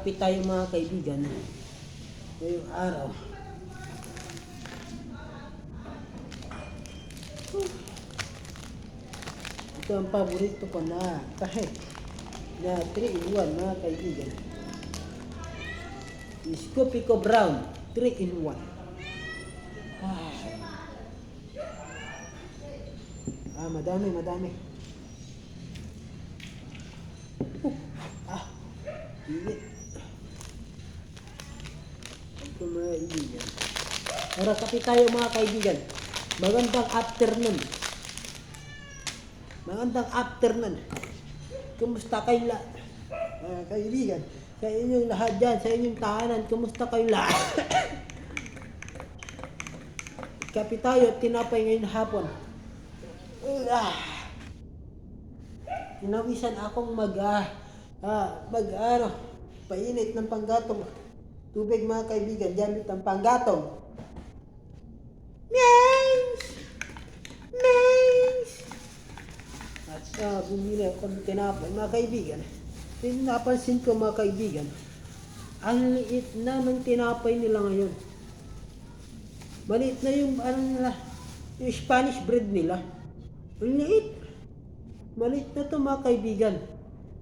Kape tayo mga kaibigan. Ngayong araw. Ito ang paborito ko na kahe na 3-in-1 mga kaibigan. Scoopy ko Brown 3-in-1. Madami. Higit. Ito mga kaibigan. Tara, kape tayo mga kaibigan. Magandang afternoon. Kumusta kayo lahat? Mga kaibigan, sa inyong lahat dyan, sa inyong tahanan, kumusta kayo lahat? Kape tayo at tinapay ngayon hapon. Inawisan akong painit ng panggatong tubig mga kaibigan, gamit ang panggatong. At bumili ako ng tinapay mga kaibigan. Napansin ko mga kaibigan, ang liit na ng tinapay nila ngayon. Maliit na yung yung Spanish bread nila. Ang liit. Maliit na to mga kaibigan.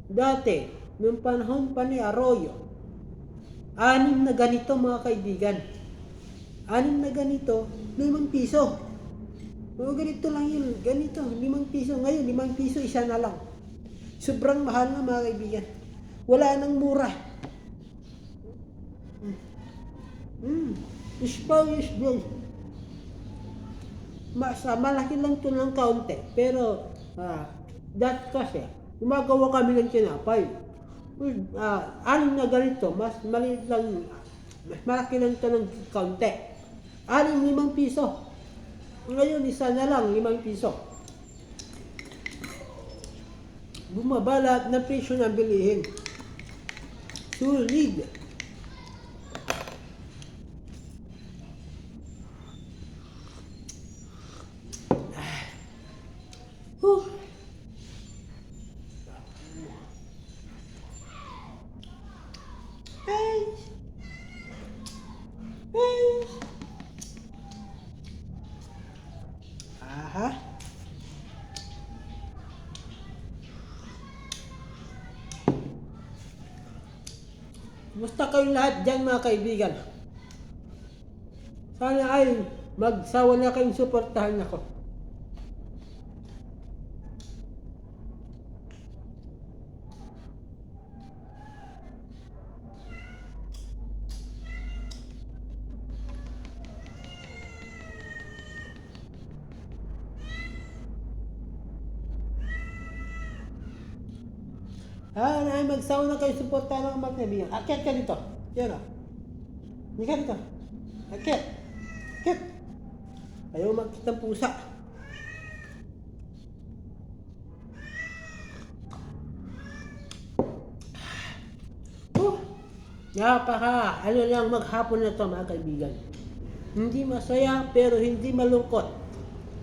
Dati, noong panahon pa ni Arroyo, 6 na ganito mga kaibigan. 6 na ganito, 5 piso. O ganito lang yun, ganito, 5 piso. Ngayon, 5 piso, isa na lang. Sobrang mahal na mga kaibigan. Wala nang mura. Spanish bread. Malaki lang ito ng kaunti. Pero, that kasi, gumagawa kami ng tinapay. 6 na ganito, mas maliit lang, mas malaki lang ito ng kaunti. 5 piso. Ngayon, isa na lang, 5 piso. Bumaba lahat ng presyo ng bilihin. Sulit. Kumusta kayong lahat dyan mga kaibigan? Sana ay magsawa na kayong suportahan ako. Ay magsawa na kayong suportahan ako mga kaibigan. Akyat ka dito. Yan o. Hindi ka dito. Akyat. Ayaw magkita ng pusa. Ano lang maghapon na to mga kaibigan. Hindi masaya pero hindi malungkot.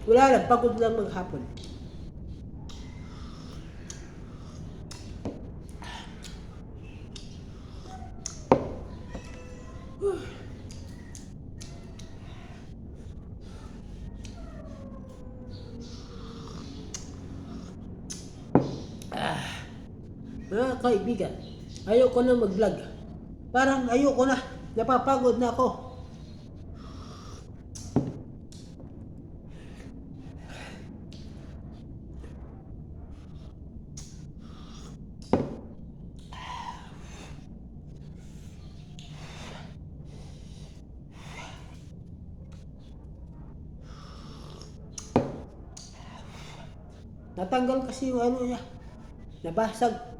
Wala lang, pagod lang maghapon. Mga kaibigan, ayoko na mag-vlog. Parang ayoko na. Napapagod na ako. Natanggal kasi yung niya. Nabasag.